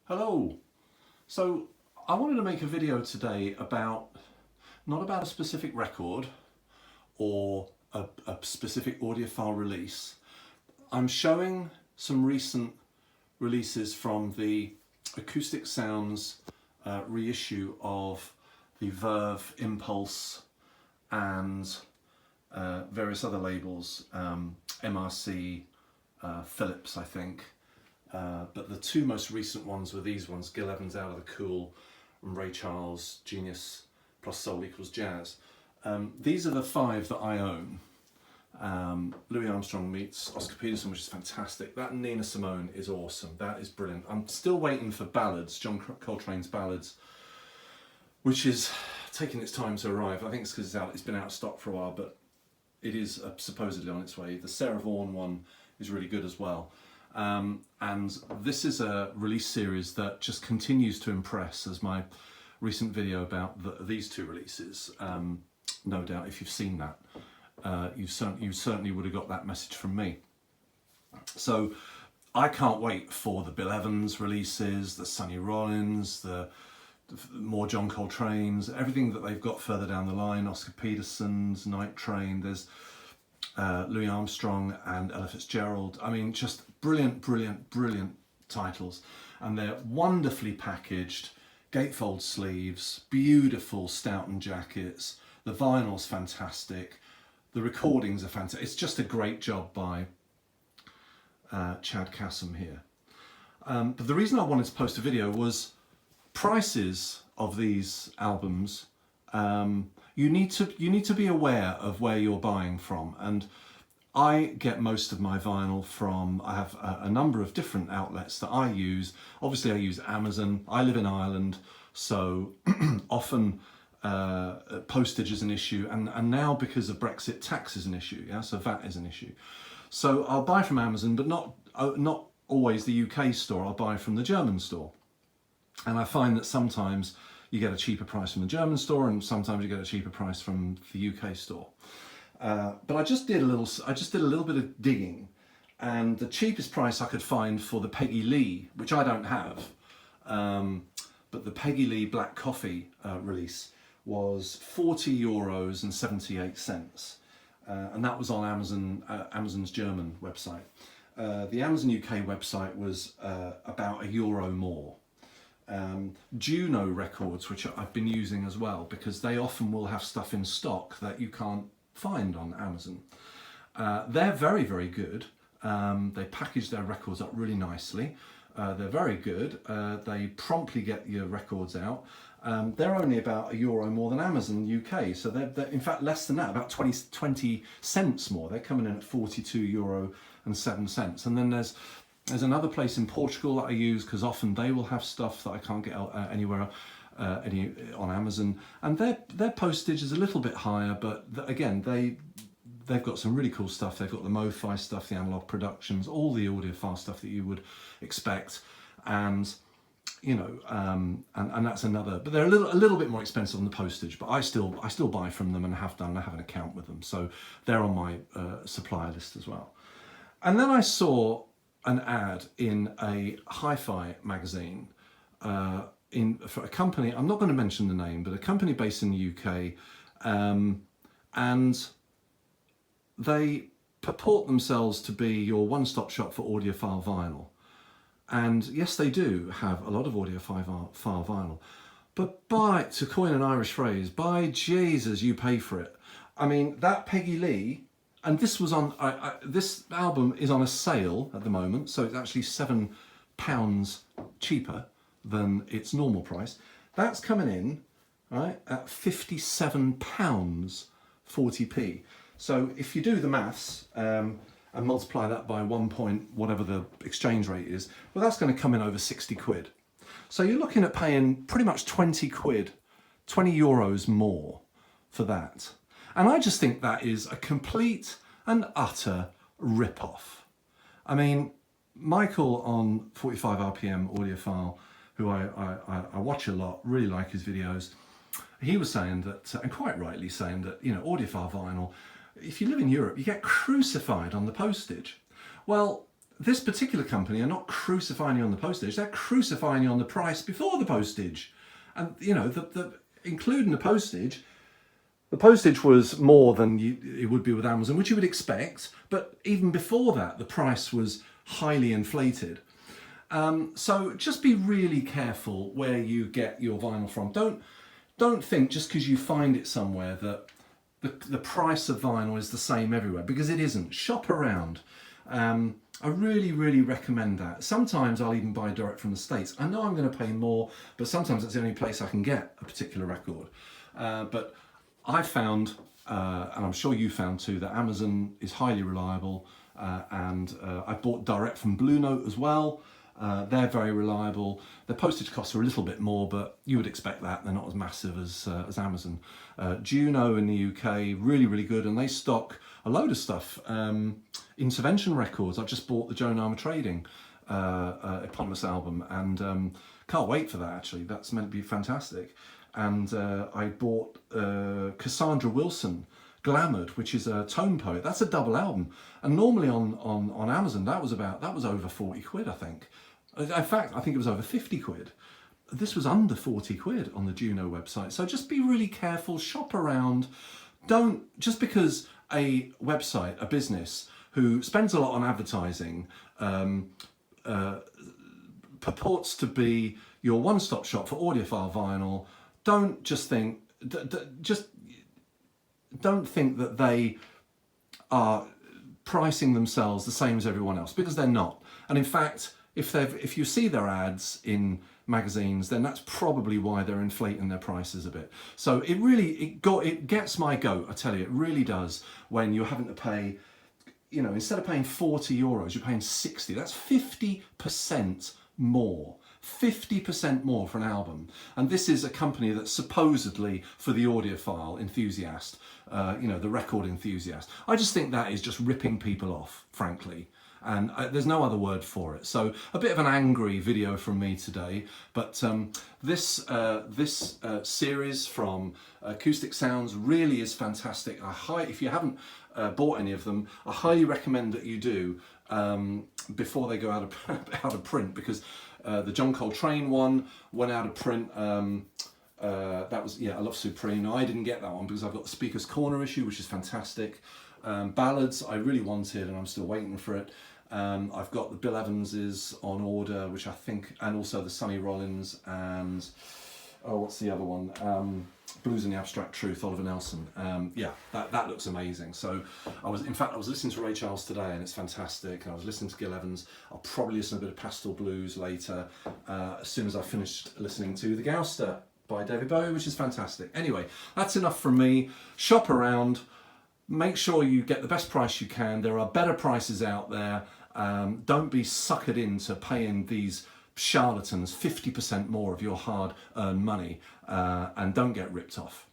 Hello. So I wanted to make a video today about, not about a specific record or a specific audiophile release. I'm showing some recent releases from the Acoustic Sounds reissue of the Verve, Impulse and various other labels, MRC, Philips I think. But the two most recent ones were these ones, Gil Evans Out of the Cool and Ray Charles, Genius plus Soul equals Jazz. These are the five that I own. Louis Armstrong meets Oscar Peterson, which is fantastic. That Nina Simone is awesome. That is brilliant. I'm still waiting for Ballads, John Coltrane's Ballads, which is taking its time to arrive. I think it's because it's been out of stock for a while, but it is supposedly on its way. The Sarah Vaughan one is really good as well. And this is a release series that just continues to impress, as my recent video about these two releases. No doubt if you've seen that, you certainly would have got that message from me. So I can't wait for the Bill Evans releases, the Sonny Rollins, the more John Coltrane's, everything that they've got further down the line, Oscar Peterson's, Night Train, there's Louis Armstrong and Ella Fitzgerald. I mean, just brilliant, brilliant, brilliant titles. And they're wonderfully packaged, gatefold sleeves, beautiful Stoughton jackets. The vinyl's fantastic. The recordings are fantastic. It's just a great job by Chad Kassem here. But the reason I wanted to post a video was prices of these albums. You need to be aware of where you're buying from, and I get most of my vinyl from, I have a number of different outlets that I use. Obviously I use Amazon. I live in Ireland, so often postage is an issue, and now because of Brexit, tax is an issue, yeah, so VAT is an issue. So I'll buy from Amazon, but not always the UK store. I'll buy from the German store, and I find that sometimes you get a cheaper price from the German store, and sometimes you get a cheaper price from the UK store. But I just did a little bit of digging, and the cheapest price I could find for the Peggy Lee, which I don't have, but the Peggy Lee Black Coffee release was €40.78, and that was on Amazon, Amazon's German website. The Amazon UK website was about €1 more. Juno Records, which I've been using as well, because they often will have stuff in stock that you can't find on Amazon. They're very, very good. They package their records up really nicely. They're very good. They promptly get your records out. They're only about €1 more than Amazon UK, so they're in fact less than that, about 20 cents more. They're coming in at €42.07. And then there's another place in Portugal that I use, because often they will have stuff that I can't get anywhere on Amazon, and their postage is a little bit higher, but again they've got some really cool stuff. They've got the Mo-Fi stuff, the Analog Productions, all the audiophile stuff that you would expect, and you know, and that's another. But they're a little bit more expensive on the postage, but I still buy from them and have done. I have an account with them, so they're on my supplier list as well. And then I saw an ad in a hi-fi magazine for a company, I'm not going to mention the name, but a company based in the UK, and they purport themselves to be your one-stop shop for audiophile vinyl. And yes, they do have a lot of audiophile vinyl, but to coin an Irish phrase, by Jesus, you pay for it. I mean, that Peggy Lee, and this was on, this album is on a sale at the moment, so it's actually £7 cheaper than its normal price. That's coming in, right, at £57.40p. So if you do the maths and multiply that by 1 point whatever the exchange rate is, well, that's going to come in over 60 quid. So you're looking at paying pretty much 20 quid, 20 euros more for that. And I just think that is a complete and utter rip-off. I mean, Michael on 45 RPM Audiophile, who I watch a lot, really like his videos, he was saying that, and quite rightly saying that, you know, audiophile vinyl, if you live in Europe, you get crucified on the postage. Well, this particular company are not crucifying you on the postage, they're crucifying you on the price before the postage. And you know, including the postage was more than it would be with Amazon, which you would expect, but even before that, the price was highly inflated. So just be really careful where you get your vinyl from. Don't think just because you find it somewhere that the price of vinyl is the same everywhere, because it isn't. Shop around. I really, really recommend that. Sometimes I'll even buy direct from the States. I know I'm going to pay more, but sometimes it's the only place I can get a particular record. But I found, and I'm sure you found too, that Amazon is highly reliable, and I bought direct from Blue Note as well. They're very reliable. Their postage costs are a little bit more, but you would expect that. They're not as massive as Amazon. Juno in the UK, really, really good, and they stock a load of stuff. Intervention Records, I've just bought the Joan Armour Trading eponymous album, and can't wait for that actually. That's meant to be fantastic. And I bought Cassandra Wilson, Glamoured, which is a tone poet. That's a double album, and normally on Amazon that was over 40 quid, I think. In fact, I think it was over 50 quid. This was under 40 quid on the Juno website. So just be really careful, shop around. Don't, just because a website, a business who spends a lot on advertising, purports to be your one-stop shop for audiophile vinyl, don't just think, don't think that they are pricing themselves the same as everyone else, because they're not. And in fact, if you see their ads in magazines, then that's probably why they're inflating their prices a bit. So it gets my goat, I tell you, it really does, when you're having to pay, you know, instead of paying 40 euros, you're paying 60. That's 50% more. 50% more for an album. And this is a company that's supposedly for the audiophile enthusiast, you know, the record enthusiast. I just think that is just ripping people off, frankly. And there's no other word for it. So a bit of an angry video from me today, but this series from Acoustic Sounds really is fantastic. If you haven't bought any of them, I highly recommend that you do before they go out of print, because the John Coltrane one went out of print. That was, yeah, I Love Supreme. Now, I didn't get that one because I've got the Speaker's Corner issue, which is fantastic. Ballads I really wanted, and I'm still waiting for it. I've got the Bill Evans's on order, which I think, and also the Sonny Rollins, and what's the other one? Blues and the Abstract Truth, Oliver Nelson. Yeah, that looks amazing. So I was listening to Ray Charles today, and it's fantastic. And I was listening to Gil Evans. I'll probably listen to a bit of Pastel Blues later, as soon as I finished listening to The Gouster by David Bowie, which is fantastic. Anyway, that's enough from me. Shop around. Make sure you get the best price you can. There are better prices out there. Don't be suckered into paying these charlatans 50% more of your hard-earned money, and don't get ripped off.